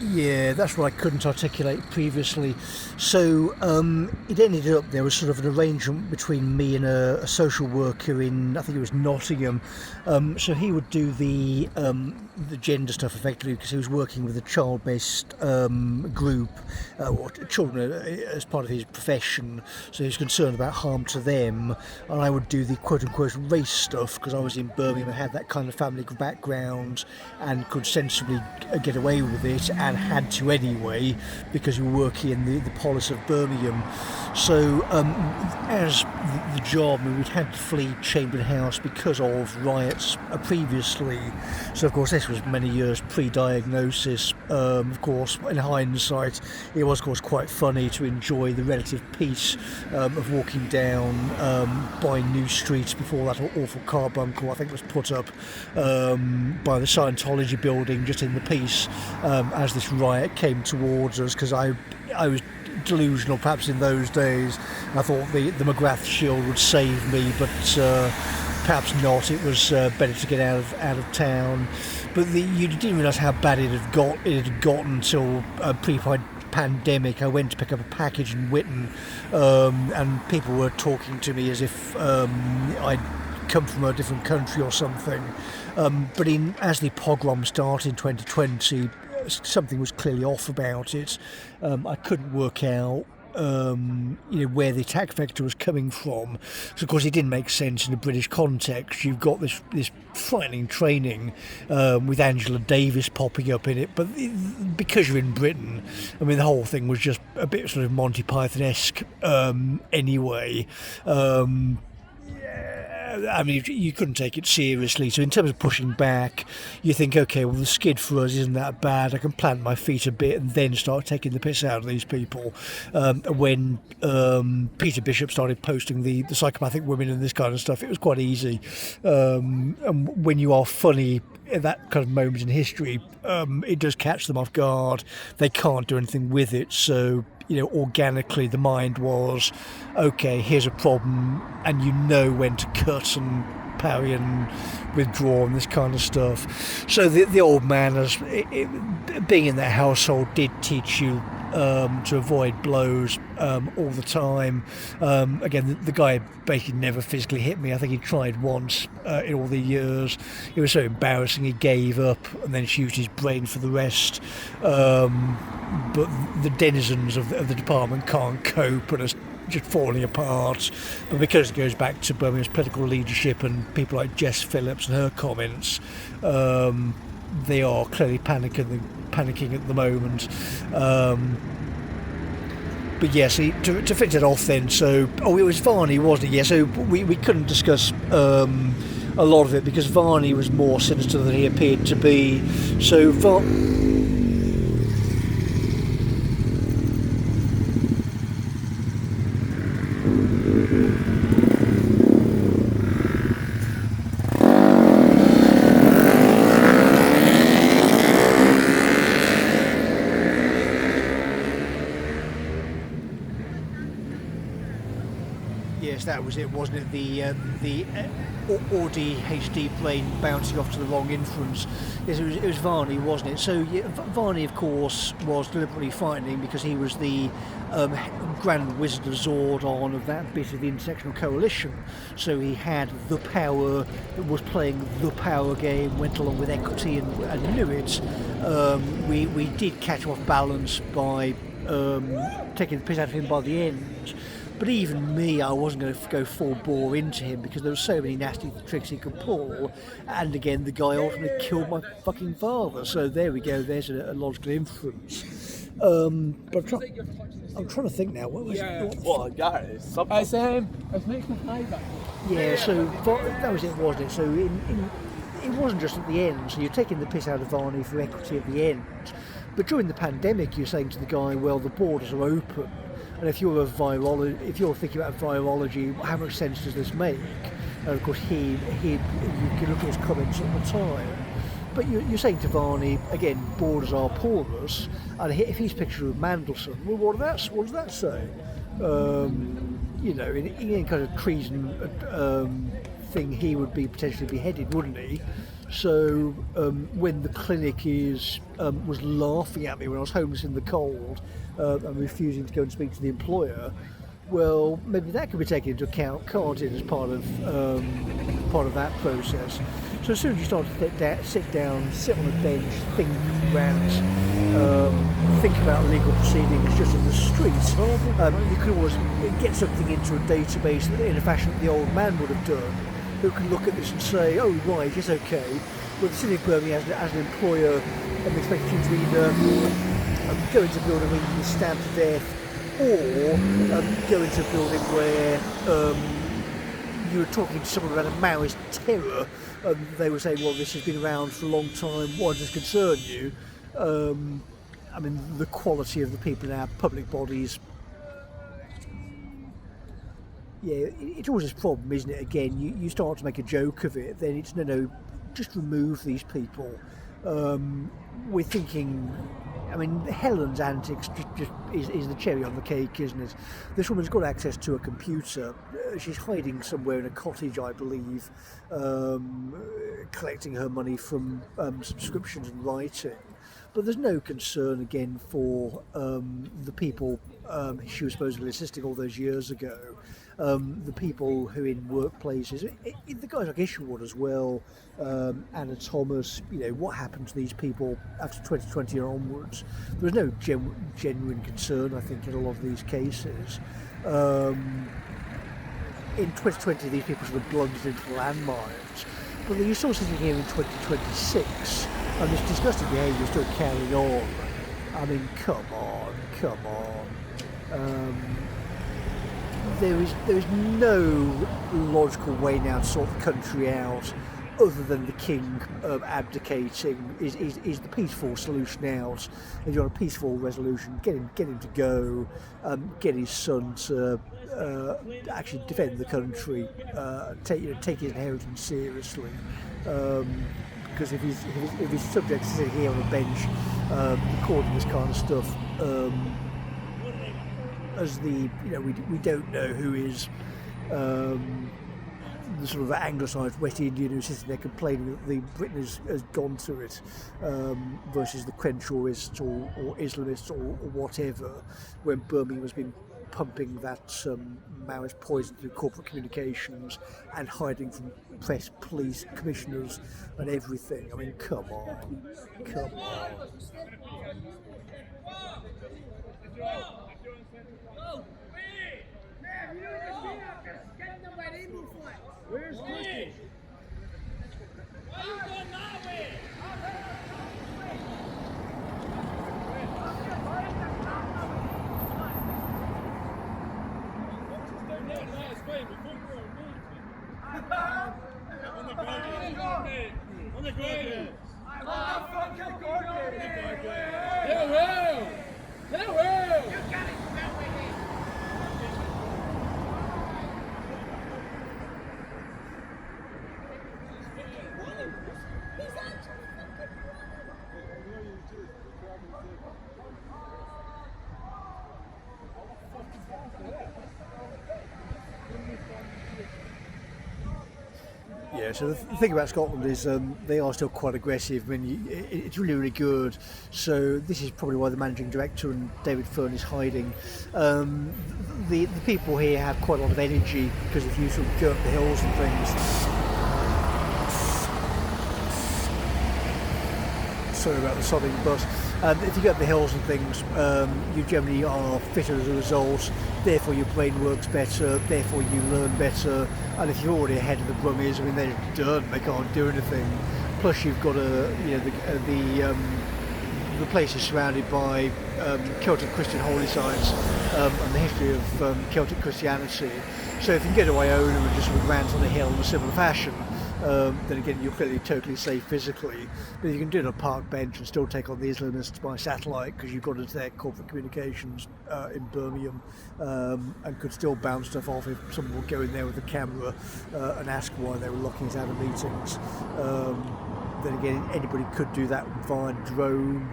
Yeah, that's what I couldn't articulate previously. So it ended up there was sort of an arrangement between me and a social worker in, I think it was Nottingham. So he would do the gender stuff effectively because he was working with a child-based group or children as part of his profession. So he was concerned about harm to them, and I would do the quote-unquote race stuff because I was in Birmingham and had that kind of family background and could sensibly get away with it, and had to anyway because you were working in the polis of Birmingham. So as the job, we'd had to flee Chamberlain House because of riots previously. So of course this was many years pre-diagnosis. Of course, in hindsight, it was of course quite funny to enjoy the relative peace of walking down by New Street before that awful carbuncle I think was put up by the Scientology building just in the peace as this riot came towards us, because I was delusional perhaps in those days. I thought the McGrath shield would save me, but perhaps not. It was better to get out of town. But you didn't realise how bad it had gotten until pre-pandemic. I went to pick up a package in Whitton, and people were talking to me as if I'd come from a different country or something. But as the pogrom started in 2020, something was clearly off about it. I couldn't work out where the attack vector was coming from. So of course it didn't make sense in a British context. You've got this frightening training with Angela Davis popping up in it, but because you're in Britain, I mean the whole thing was just a bit sort of Monty Python-esque anyway. I mean, you couldn't take it seriously. So in terms of pushing back, you think, okay, well, the skid for us isn't that bad. I can plant my feet a bit and then start taking the piss out of these people. When Peter Bishop started posting the psychopathic women and this kind of stuff, it was quite easy. And when you are funny at that kind of moment in history, it does catch them off guard. They can't do anything with it. So organically the mind was, okay, here's a problem, and you know when to cut and parry and withdraw and this kind of stuff. So the old man, being in that household, did teach you to avoid blows all the time. Again, the guy basically never physically hit me. I think he tried once in all the years. It was so embarrassing he gave up and then used his brain for the rest. But the denizens of the department can't cope and are just falling apart. But because it goes back to Birmingham's political leadership and people like Jess Phillips and her comments, they are clearly panicking at the moment. But yes, to finish it off then, so it was Varney, wasn't it? Yeah, so we couldn't discuss a lot of it because Varney was more sinister than he appeared to be. So yes, that was it, wasn't it? The Audi HD brain bouncing off to the wrong inference. Yes, it was Varney, wasn't it? So yeah, Varney, of course, was deliberately frightening because he was the Grand Wizard of Zordon of that bit of the Intersectional Coalition. So he had the power, was playing the power game, went along with equity and knew it. We did catch him off balance by taking the piss out of him by the end. But even me, I wasn't going to go full bore into him because there were so many nasty tricks he could pull. And again, the guy ultimately killed my fucking father. So there we go, there's a logical inference. But I'm trying to think now. What was Yeah, so that was it, wasn't it? So it wasn't just at the end. So you're taking the piss out of Varney for equity at the end. But during the pandemic, you're saying to the guy, well, the borders are open. And if you're thinking about virology, how much sense does this make? And of course, you can look at his comments at the time. But you're saying to Varney, again, borders are porous. And if he's pictured with Mandelson, well, what does that say? In any kind of treason thing, he would be potentially beheaded, wouldn't he? So when the clinic was laughing at me when I was homeless in the cold and refusing to go and speak to the employer, well, maybe that could be taken into account, can't it, as part of that process. So as soon as you start to sit down, sit on a bench, think, rant, think about legal proceedings just in the streets, you can always get something into a database in a fashion that the old man would have done, who can look at this and say, oh right, it's okay. Well, the city of Birmingham as an employer, I'm expecting you to either go into a building where you can stab to death, or go into a building where you were talking to someone about a Maoist terror, and they were saying, well, this has been around for a long time, why does this concern you? I mean, the quality of the people in our public bodies, yeah, it's always this problem, isn't it? Again, you start to make a joke of it, then it's no, just remove these people. We're thinking, I mean, Helen's antics just is the cherry on the cake, isn't it? This woman's got access to a computer. She's hiding somewhere in a cottage, I believe, collecting her money from subscriptions and writing. But there's no concern, again, for the people she was supposedly assisting all those years ago. The people who in workplaces, the guys like Isherwood as well, Anna Thomas, what happened to these people after 2020 and onwards? There was no genuine concern, I think, in a lot of these cases. In 2020, these people sort of blundered into landmines, but you're still sitting here in 2026, and this disgusting behaviour is still carrying on. I mean, come on. There is no logical way now to sort the country out other than the king abdicating is the peaceful solution out. If you want a peaceful resolution, get him to go, get his son to actually defend the country, take his inheritance seriously. Because if he's subject to sit here on a bench recording this kind of stuff, as we don't know who is the sort of anglicised West Indian who's sitting there complaining that Britain has gone to it, versus the Crenshawists or Islamists or whatever, when Birmingham has been pumping that Maoist poison through corporate communications and hiding from press, police, commissioners and everything. I mean, come on. Where's Christy? Why are you going that way? On the ground. You got it. Yeah, so the thing about Scotland is they are still quite aggressive. I mean, it's really good. So this is probably why the managing director and David Fern is hiding. The people here have quite a lot of energy because if you sort of go up the hills and things. Sorry about the sobbing bus. If you go up the hills and things, you generally are fitter as a result. Therefore, your brain works better. Therefore, you learn better. And if you're already ahead of the Brummies, I mean, they're done. They can't do anything. Plus, you've got the place is surrounded by Celtic Christian holy sites and the history of Celtic Christianity. So if you can get to Iona and just sort of rant on a hill in a similar fashion, then again you're clearly totally safe physically. But you can do it on a park bench and still take on the Islamists by satellite because you've got into their corporate communications in Birmingham, and could still bounce stuff off if someone would go in there with a camera and ask why they were locking us out of meetings. Then again, anybody could do that via drone.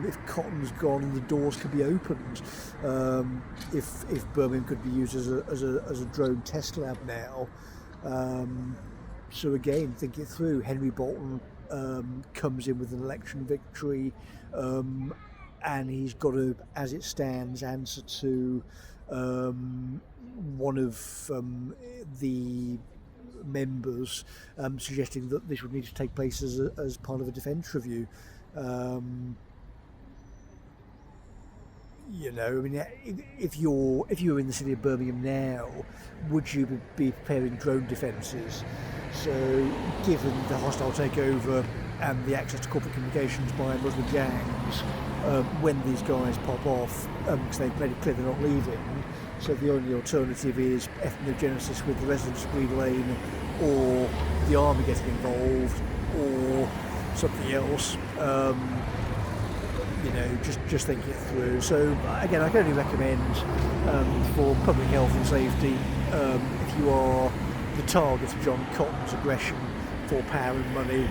If cotton's gone, the doors could be opened. If Birmingham could be used as a drone test lab now. So again, think it through. Henry Bolton comes in with an election victory, and he's got to, as it stands, answer to one of the members suggesting that this would need to take place as part of a defence review. You know, I mean, if you're in the city of Birmingham now, would you be preparing drone defences? So, given the hostile takeover and the access to corporate communications by Muslim gangs, when these guys pop off, because they've made it clear they're not leaving, so the only alternative is ethnogenesis with the residents of Green Lane, or the army getting involved, or something else. You know, just thinking it through. So again, I can only recommend for public health and safety, if you are the target of John Cotton's aggression for power and money,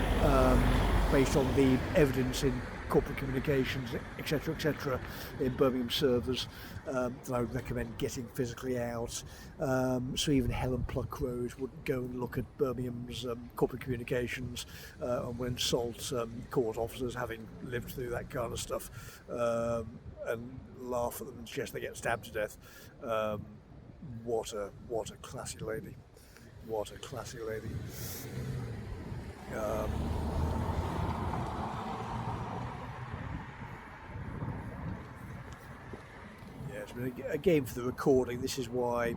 based on the evidence in corporate communications, etc., in Birmingham servers, then I would recommend getting physically out. So even Helen Pluckrose would go and look at Birmingham's corporate communications and would insult court officers having lived through that kind of stuff, and laugh at them and suggest they get stabbed to death. What a classy lady. What a classy lady. Again, for the recording, this is why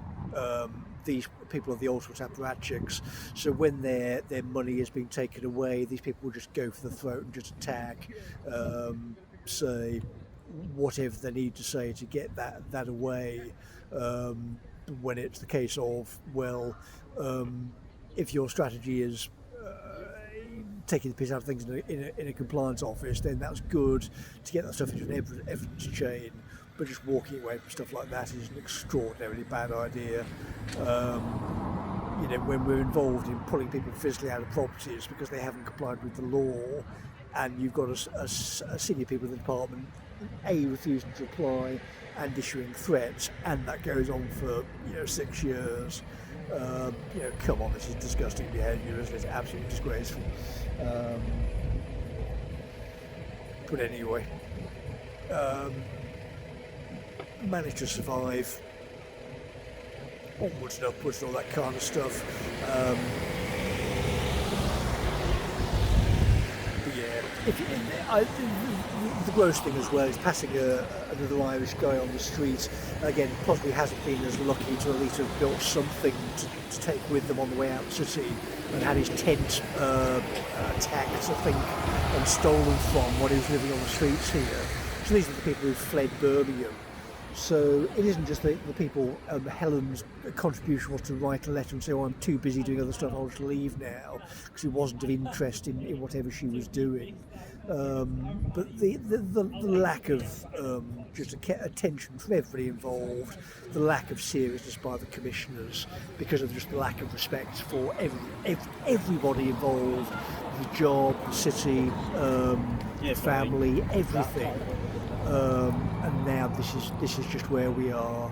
these people are the ultimate apparatchiks. So when their money is being taken away, these people will just go for the throat and just attack, say whatever they need to say to get that away. When it's the case of, well, if your strategy is taking the piss out of things in a compliance office, then that's good to get that stuff into an evidence chain. But just walking away from stuff like that is an extraordinarily bad idea. You know, when we're involved in pulling people physically out of properties because they haven't complied with the law, and you've got a senior people in the department refusing to apply and issuing threats, and that goes on for 6 years. Come on, this is disgusting behaviour, isn't it? It's absolutely disgraceful. But anyway. Managed to survive, onwards and upwards and all that kind of stuff. But yeah, the gross thing as well is passing another Irish guy on the street. Again, possibly hasn't been as lucky to at least have built something to take with them on the way out of the city, and had his tent attacked, I think, and stolen from when he was living on the streets here. So these are the people who fled Birmingham. So it isn't just the people. Helen's contribution was to write a letter and say, "Oh, I'm too busy doing other stuff, I'll just leave now," because he wasn't of interest in whatever she was doing. But the lack of just attention from everybody involved, the lack of seriousness by the commissioners, because of just the lack of respect for everybody involved, the job, the city, the family, everything. And now this is just where we are.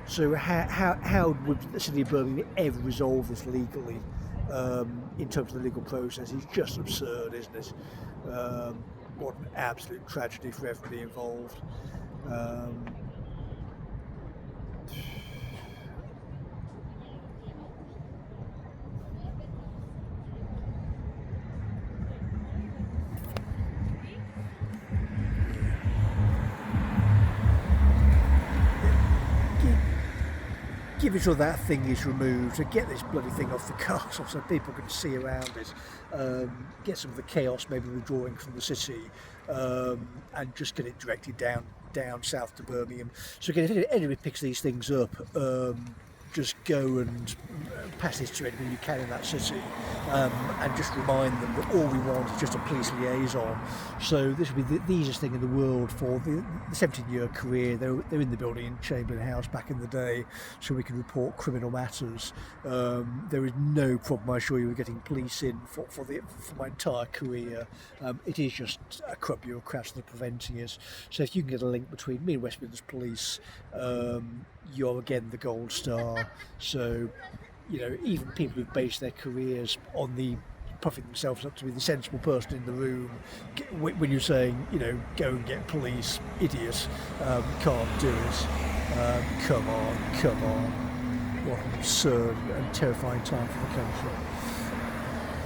So how would the city of Birmingham ever resolve this legally, in terms of the legal process? It's just absurd, isn't it? What an absolute tragedy for everybody involved. Give it till that thing is removed, to get this bloody thing off the castle so people can see around it, get some of the chaos maybe withdrawing from the city, and just get it directed down south to Birmingham. So again, if anybody picks these things up, just go and pass this to anybody you can in that city, and just remind them that all we want is just a police liaison. So this would be the easiest thing in the world for the 17-year career. They're in the building in Chamberlain House back in the day, so we can report criminal matters. There is no problem, I assure you, with getting police in for my entire career. It is just a corrupt bureaucrats that are preventing it. So if you can get a link between me and West Midlands Police, you're again the gold star. So, even people who've based their careers on the puffing themselves up to be the sensible person in the room. When you're saying, go and get police, idiot, can't do it. Come on. What an absurd and terrifying time for the country.